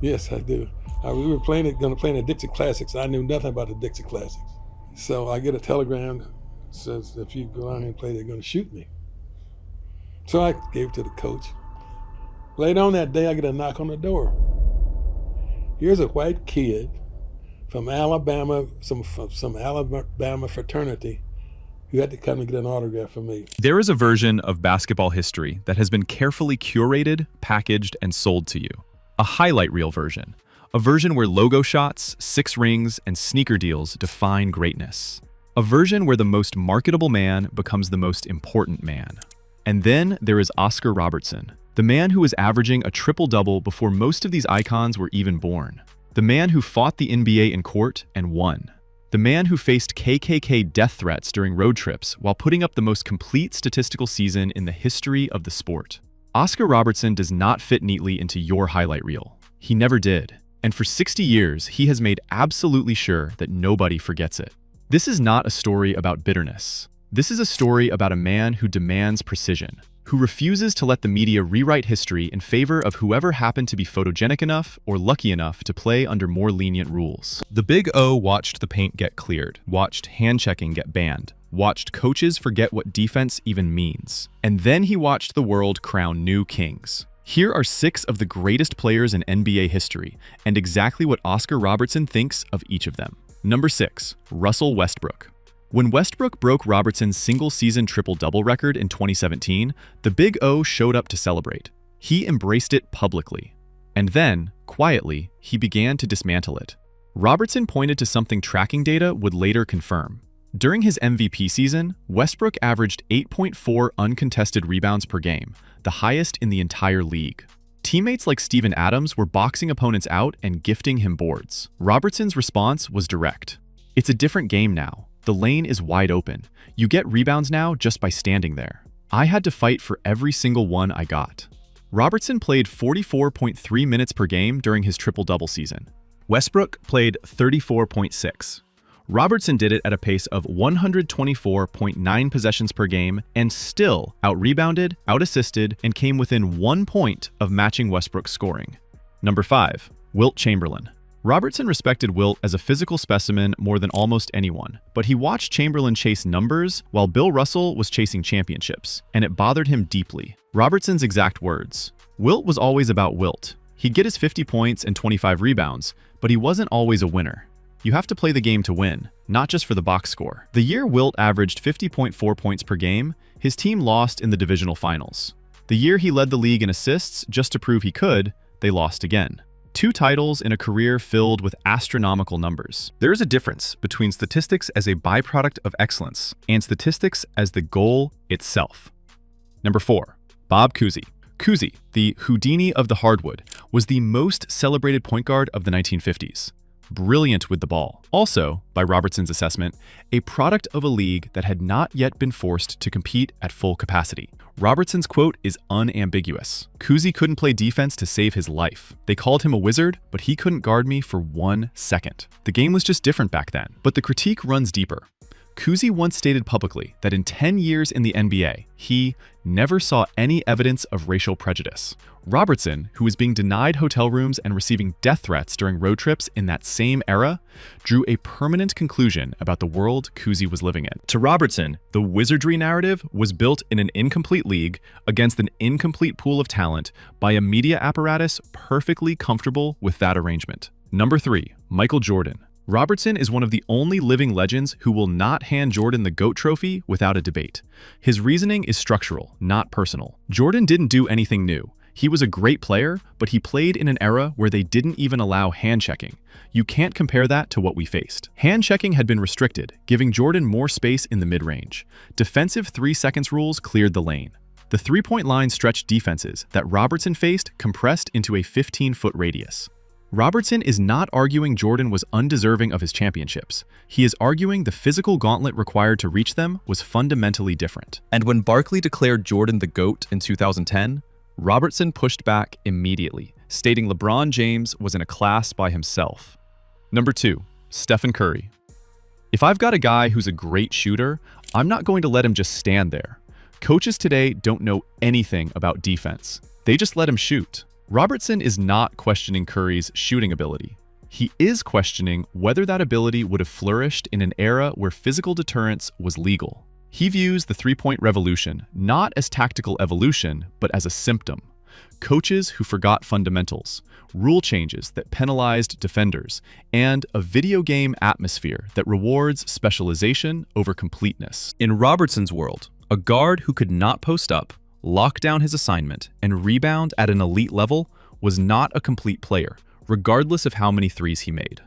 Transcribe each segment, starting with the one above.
Yes, I do. We were going to play in the Dixie Classics. I knew nothing about the Dixie Classics. So I get a telegram says if you go out here and play, they're going to shoot me. So I gave it to the coach. Later on that day, I get a knock on the door. Here's a white kid from Alabama, some Alabama fraternity, who had to come and get an autograph from me. There is a version of basketball history that has been carefully curated, packaged, and sold to you. A highlight reel version. A version where logo shots, 6 rings, and sneaker deals define greatness. A version where the most marketable man becomes the most important man. And then there is Oscar Robertson, the man who was averaging a triple-double before most of these icons were even born. The man who fought the NBA in court and won. The man who faced KKK death threats during road trips while putting up the most complete statistical season in the history of the sport. Oscar Robertson does not fit neatly into your highlight reel. He never did. And for 60 years, he has made absolutely sure that nobody forgets it. This is not a story about bitterness. This is a story about a man who demands precision, who refuses to let the media rewrite history in favor of whoever happened to be photogenic enough or lucky enough to play under more lenient rules. The Big O watched the paint get cleared, watched hand-checking get banned, watched coaches forget what defense even means. And then he watched the world crown new kings. Here are 6 of the greatest players in NBA history, and exactly what Oscar Robertson thinks of each of them. Number 6, Russell Westbrook. When Westbrook broke Robertson's single-season triple-double record in 2017, the Big O showed up to celebrate. He embraced it publicly. And then, quietly, he began to dismantle it. Robertson pointed to something tracking data would later confirm. During his MVP season, Westbrook averaged 8.4 uncontested rebounds per game, the highest in the entire league. Teammates like Steven Adams were boxing opponents out and gifting him boards. Robertson's response was direct. It's a different game now. The lane is wide open. You get rebounds now just by standing there. I had to fight for every single one I got. Robertson played 44.3 minutes per game during his triple-double season. Westbrook played 34.6. Robertson did it at a pace of 124.9 possessions per game and still out-rebounded, out-assisted, and came within 1 point of matching Westbrook's scoring. Number 5, Wilt Chamberlain. Robertson respected Wilt as a physical specimen more than almost anyone, but he watched Chamberlain chase numbers while Bill Russell was chasing championships, and it bothered him deeply. Robertson's exact words: Wilt was always about Wilt. He'd get his 50 points and 25 rebounds, but he wasn't always a winner. You have to play the game to win, not just for the box score. The year Wilt averaged 50.4 points per game, his team lost in the divisional finals. The year he led the league in assists just to prove he could, they lost again. 2 titles in a career filled with astronomical numbers. There is a difference between statistics as a byproduct of excellence and statistics as the goal itself. Number 4, Bob Cousy. Cousy, the Houdini of the hardwood, was the most celebrated point guard of the 1950s. Brilliant with the ball. Also, by Robertson's assessment, a product of a league that had not yet been forced to compete at full capacity. Robertson's quote is unambiguous. Cousy couldn't play defense to save his life. They called him a wizard, but he couldn't guard me for 1 second. The game was just different back then. But the critique runs deeper. Cousy once stated publicly that in 10 years in the NBA, he never saw any evidence of racial prejudice. Robertson, who was being denied hotel rooms and receiving death threats during road trips in that same era, drew a permanent conclusion about the world Cousy was living in. To Robertson, the wizardry narrative was built in an incomplete league against an incomplete pool of talent by a media apparatus perfectly comfortable with that arrangement. Number 3, Michael Jordan. Robertson is one of the only living legends who will not hand Jordan the GOAT trophy without a debate. His reasoning is structural, not personal. Jordan didn't do anything new. He was a great player, but he played in an era where they didn't even allow hand-checking. You can't compare that to what we faced. Hand-checking had been restricted, giving Jordan more space in the mid-range. Defensive 3 seconds rules cleared the lane. The three-point line stretched defenses that Robertson faced compressed into a 15-foot radius. Robertson is not arguing Jordan was undeserving of his championships. He is arguing the physical gauntlet required to reach them was fundamentally different. And when Barkley declared Jordan the GOAT in 2010, Robertson pushed back immediately, stating LeBron James was in a class by himself. Number 2, Stephen Curry. If I've got a guy who's a great shooter, I'm not going to let him just stand there. Coaches today don't know anything about defense. They just let him shoot. Robertson is not questioning Curry's shooting ability. He is questioning whether that ability would have flourished in an era where physical deterrence was legal. He views the three-point revolution not as tactical evolution, but as a symptom. Coaches who forgot fundamentals, rule changes that penalized defenders, and a video game atmosphere that rewards specialization over completeness. In Robertson's world, a guard who could not post up, lock down his assignment, and rebound at an elite level was not a complete player, regardless of how many threes he made.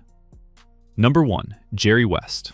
Number 1. Jerry West.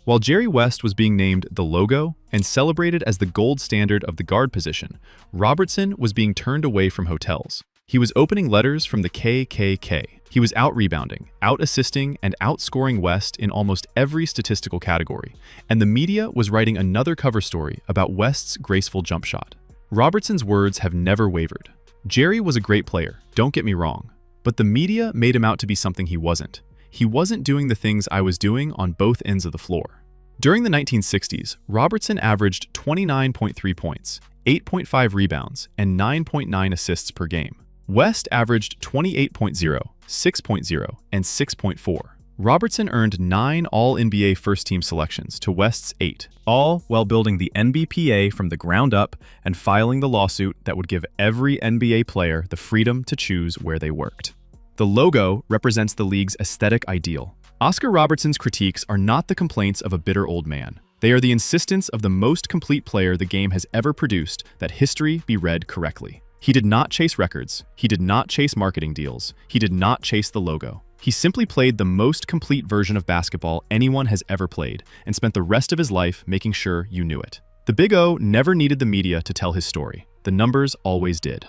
While Jerry West was being named the logo and celebrated as the gold standard of the guard position, Robertson was being turned away from hotels. He was opening letters from the KKK. He was out-rebounding, out-assisting, and outscoring West in almost every statistical category, and the media was writing another cover story about West's graceful jump shot. Robertson's words have never wavered. Jerry was a great player, don't get me wrong, but the media made him out to be something he wasn't. He wasn't doing the things I was doing on both ends of the floor. During the 1960s, Robertson averaged 29.3 points, 8.5 rebounds, and 9.9 assists per game. West averaged 28.0, 6.0, and 6.4. Robertson earned 9 All-NBA first-team selections to West's 8, all while building the NBPA from the ground up and filing the lawsuit that would give every NBA player the freedom to choose where they worked. The logo represents the league's aesthetic ideal. Oscar Robertson's critiques are not the complaints of a bitter old man. They are the insistence of the most complete player the game has ever produced that history be read correctly. He did not chase records. He did not chase marketing deals. He did not chase the logo. He simply played the most complete version of basketball anyone has ever played and spent the rest of his life making sure you knew it. The Big O never needed the media to tell his story. The numbers always did.